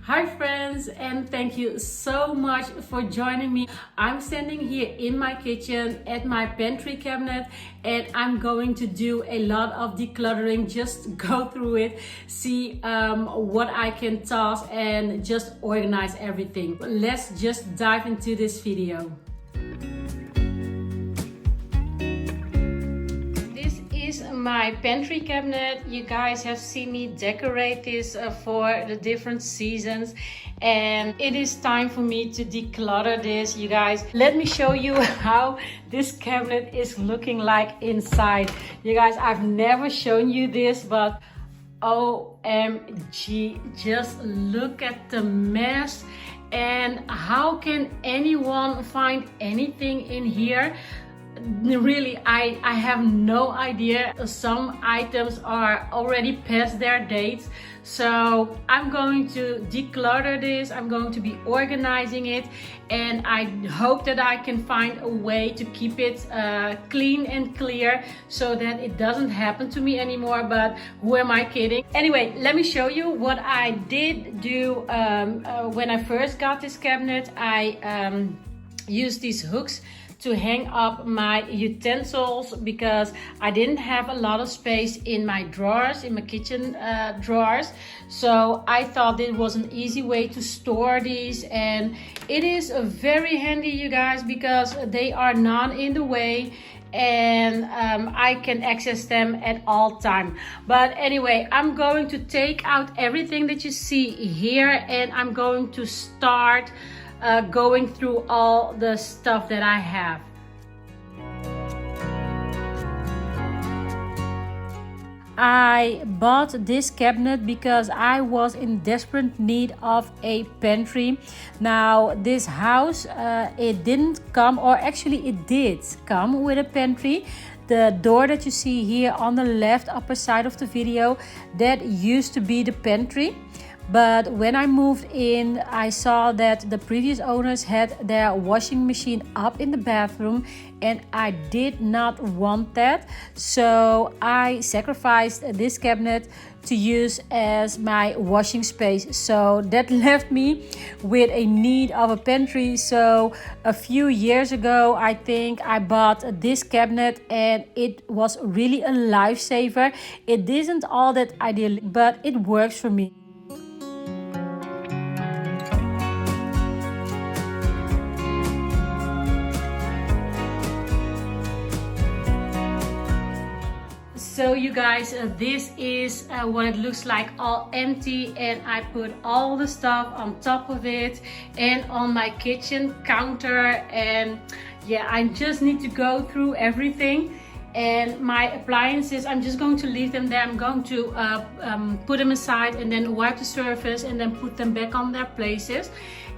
Hi friends, and thank you so much for joining me. I'm standing here in my kitchen at my pantry cabinet and I'm going to do a lot of decluttering, just go through it, see what I can toss and just organize everything. Let's just dive into this video. My pantry cabinet. You guys have seen me decorate this for the different seasons, and it is time for me to declutter this. You guys, let me show you how this cabinet is looking like inside. You guys, I've never shown you this, but OMG, just look at the mess. And how can anyone find anything in here? Really, I have no idea. Some items are already past their dates, so I'm going to declutter this. I'm going to be organizing it, and I hope that I can find a way to keep it clean and clear so that it doesn't happen to me anymore. But who am I kidding? Anyway, let me show you what I did do when I first got this cabinet. I used these hooks to hang up my utensils because I didn't have a lot of space in my drawers, in my kitchen drawers. So I thought it was an easy way to store these, and it is very handy, you guys, because they are not in the way and I can access them at all time. But anyway, I'm going to take out everything that you see here, and I'm going to start going through all the stuff that I have. I bought this cabinet because I was in desperate need of a pantry. Now this house, it didn't come, or actually it did come with a pantry. The door that you see here on the left upper side of the video, that used to be the pantry. But when I moved in, I saw that the previous owners had their washing machine up in the bathroom, and I did not want that. So I sacrificed this cabinet to use as my washing space. So that left me with a need of a pantry. So a few years ago, I think I bought this cabinet, and it was really a lifesaver. It isn't all that ideal, but it works for me. So you guys, this is what it looks like, all empty, and I put all the stuff on top of it and on my kitchen counter. And yeah, I just need to go through everything. And my appliances, I'm just going to leave them there. I'm going to put them aside and then wipe the surface and then put them back on their places.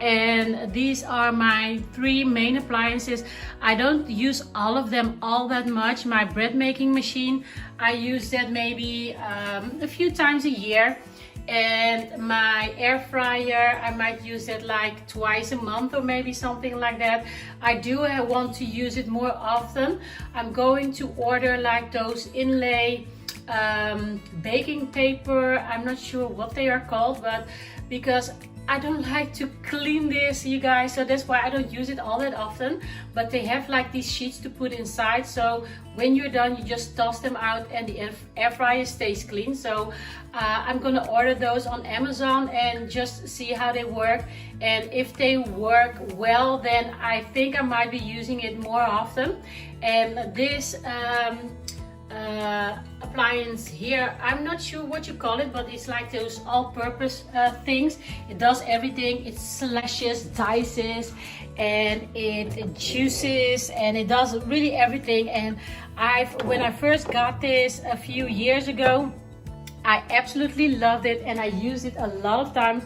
And these are my three main appliances. I don't use all of them all that much. My bread making machine, I use that maybe a few times a year. And my air fryer, I might use it like twice a month or maybe something like that. I do want to use it more often. I'm going to order like those inlay baking paper. I'm not sure what they are called, but because I don't like to clean this, you guys, so that's why I don't use it all that often. But they have like these sheets to put inside, so when you're done, you just toss them out and the air fryer stays clean. So I'm gonna order those on Amazon and just see how they work. And if they work well, then I think I might be using it more often. And this appliance here, I'm not sure what you call it, but it's like those all-purpose things. It does everything. It slashes, dices, and it juices, and it does really everything. And when I first got this a few years ago, I absolutely loved it and I used it a lot of times.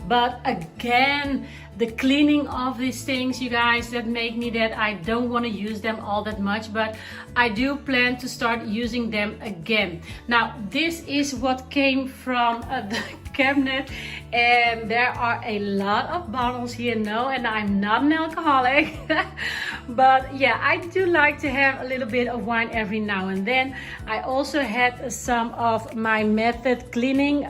But again, the cleaning of these things, you guys, that make me that I don't want to use them all that much, but I do plan to start using them again. Now, this is what came from the cabinet, and there are a lot of bottles here. No, and I'm not an alcoholic, but yeah, I do like to have a little bit of wine every now and then. I also had some of my method cleaning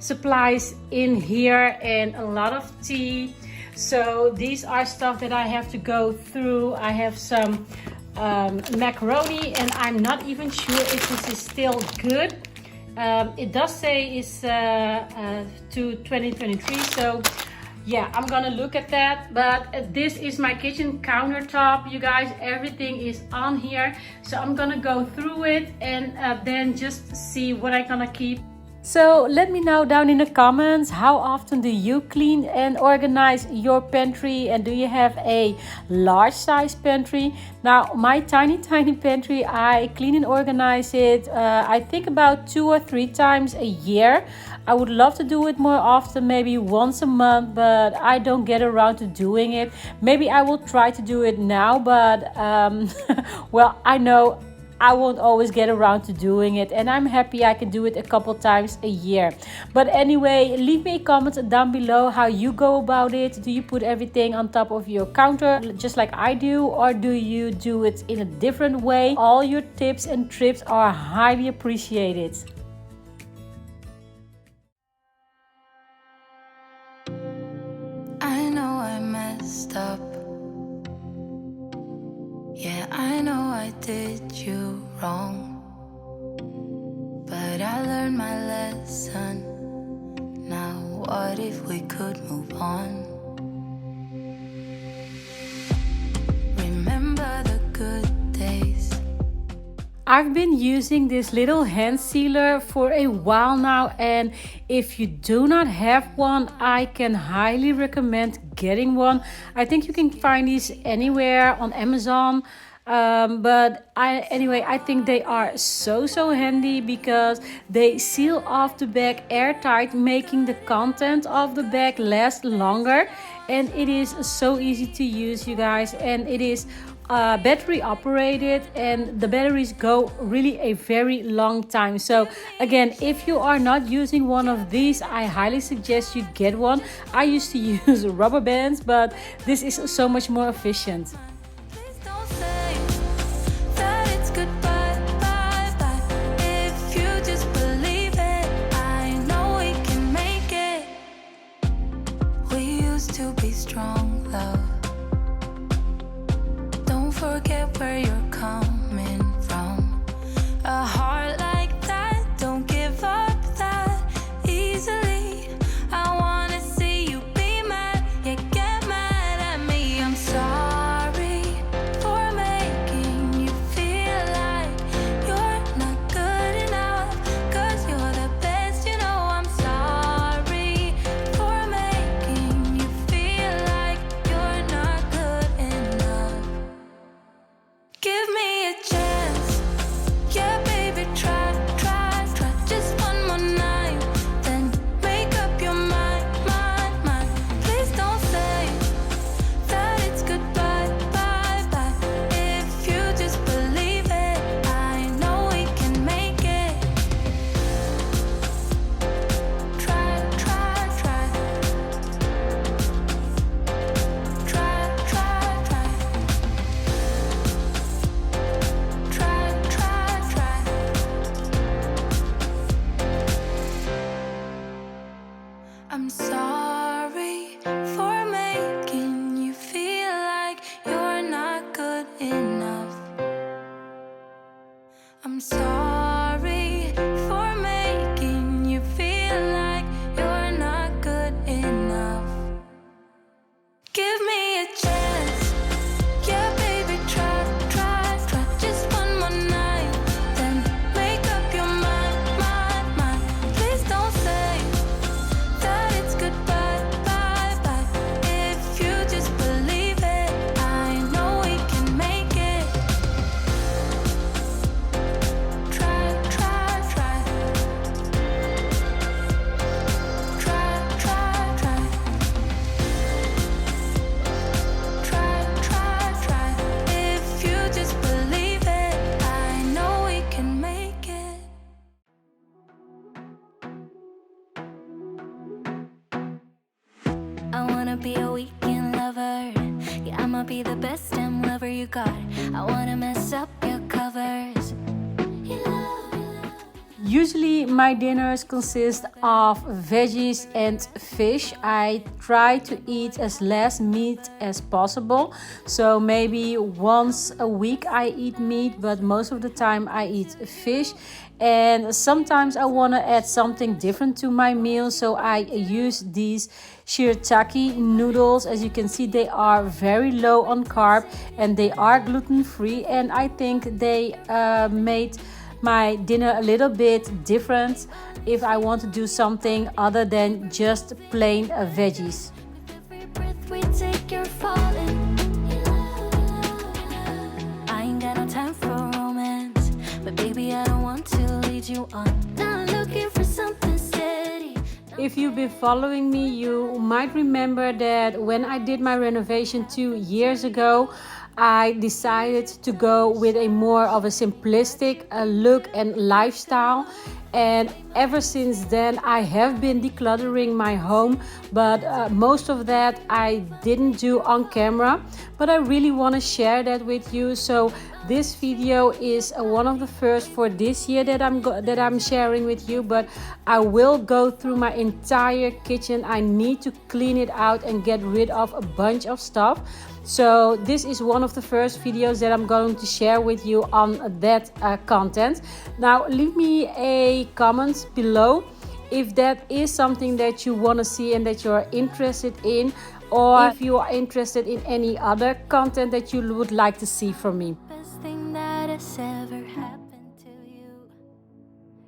supplies in here and a lot of tea. So these are stuff that I have to go through. I have some macaroni, and I'm not even sure if this is still good. It does say it's to 2023, so yeah, I'm gonna look at that. But this is my kitchen countertop, you guys. Everything is on here, so I'm gonna go through it and then just see what I'm gonna keep. So let me know down in the comments, how often do you clean and organize your pantry, and do you have a large size pantry? Now my tiny pantry, I clean and organize it I think about 2 or 3 times a year. I would love to do it more often, maybe once a month, but I don't get around to doing it. Maybe I will try to do it now, but well, I know I won't always get around to doing it, and I'm happy I can do it a couple times a year. But anyway, leave me a comment down below how you go about it. Do you put everything on top of your counter just like I do, or do you do it in a different way? All your tips and tricks are highly appreciated. I know I messed up. Yeah, I know I did you wrong, but I learned my lesson. Now what if we could move on? Remember the good days. I've been using this little hand sealer for a while now, and if you do not have one, I can highly recommend getting one. I think you can find these anywhere on Amazon. But I think they are so handy because they seal off the bag airtight, making the content of the bag last longer, and it is so easy to use, you guys, and it is battery operated, and the batteries go really a very long time. So again, if you are not using one of these, I highly suggest you get one. I used to use rubber bands, but this is so much more efficient. To be strong, love. Don't forget where you're coming from. A heart like that, don't give up that easily. I wanna see you be mad, yeah, get mad at me. I'm sorry for making you feel like you're not good enough, 'cause you're the best, you know. I'm sorry for making you feel like you're not good enough. Give me a chance, yeah, baby, try, just one more night, then make up your mind. Please don't say that it's goodbye, bye. If you just believe it, I know we can make it. Try, try, try. Try, try, try. Try, try, try. I'm sorry for making you feel like you're not good enough. I'm sorry for making you feel like you're not good enough. Give me a chance, yeah, baby, try, just one more night, then make up your mind. Please don't say that it's goodbye, bye. If you just believe it, I know we can make it. Try, try, try. Try, try, try. Try, try, try. If you just believe it, I know we can make it. I wanna be a weekend lover. Yeah, I'ma be the best damn lover you got. I wanna mess up your covers. Usually my dinners consist of veggies and fish. I try to eat as less meat as possible. So maybe once a week I eat meat, but most of the time I eat fish. And sometimes I want to add something different to my meal, so I use these shirataki noodles. As you can see, they are very low on carb and they are gluten-free, and I think they made my dinner a little bit different if I want to do something other than just plain veggies. I ain't got no time for romance, but baby I don't want to lead you on. Now looking for something steady. If you've been following me, you might remember that when I did my renovation 2 years ago, I decided to go with a more of a simplistic look and lifestyle. And ever since then I have been decluttering my home, but most of that I didn't do on camera, but I really want to share that with you. So this video is one of the first for this year that I'm sharing with you, but I will go through my entire kitchen. I need to clean it out and get rid of a bunch of stuff. So this is one of the first videos that I'm going to share with you on that content. Now leave me a comment below if that is something that you want to see and that you're interested in, or if you are interested in any other content that you would like to see from me. Best thing that has ever happened to you.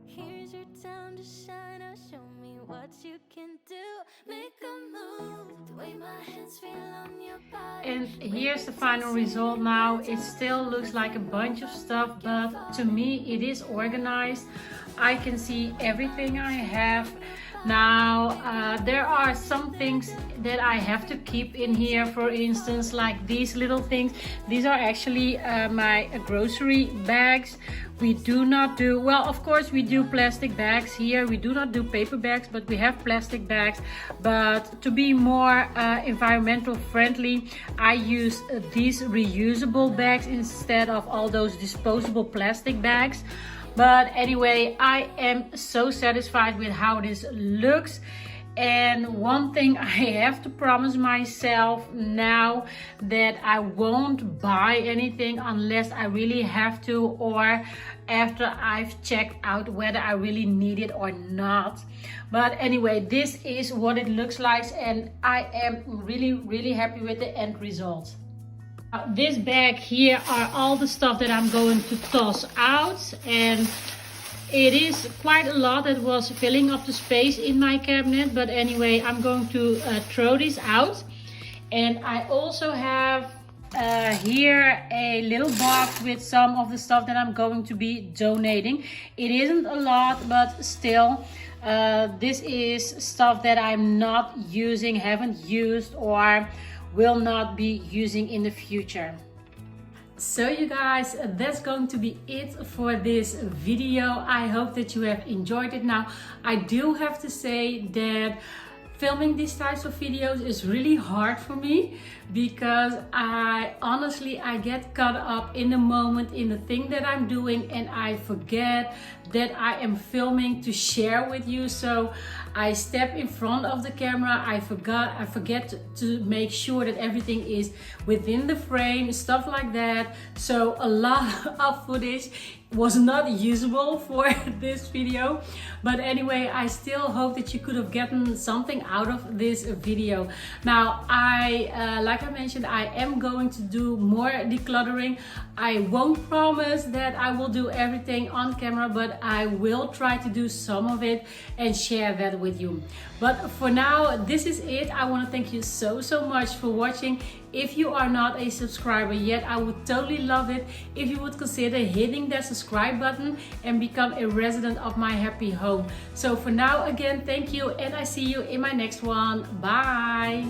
Here's your time to shine. Now show me what you can do. Make a move. The way my hands feel on your body. And here's the final result now. It still looks like a bunch of stuff, but to me it is organized. I can see everything I have. Now there are some things that I have to keep in here, for instance like these little things. These are actually my grocery bags. We do not do, well, of course we do plastic bags here. We do not do paper bags, but we have plastic bags. But to be more environmental friendly, I use these reusable bags instead of all those disposable plastic bags. But anyway, I am so satisfied with how this looks. And one thing I have to promise myself now, that I won't buy anything unless I really have to, or after I've checked out whether I really need it or not. But anyway, this is what it looks like, and I am really happy with the end result. This bag here are all the stuff that I'm going to toss out, and it is quite a lot that was filling up the space in my cabinet. But anyway, I'm going to throw this out. And I also have here a little box with some of the stuff that I'm going to be donating. It isn't a lot, but still, this is stuff that I'm not using, haven't used, or will not be using in the future. So you guys, that's going to be it for this video. I hope that you have enjoyed it. Now I do have to say that filming these types of videos is really hard for me, because I get caught up in the moment, in the thing that I'm doing, and I forget that I am filming to share with you. So I step in front of the camera, I forget to make sure that everything is within the frame, stuff like that. So a lot of footage was not usable for this video, but anyway, I still hope that you could have gotten something out of this video. Now like I mentioned, I am going to do more decluttering. I won't promise that I will do everything on camera, but I will try to do some of it and share that with you. But for now, this is it. I want to thank you so much for watching. If you are not a subscriber yet, I would totally love it if you would consider hitting that subscribe button and become a resident of my happy home. So for now, again, thank you, and I see you in my next one. Bye.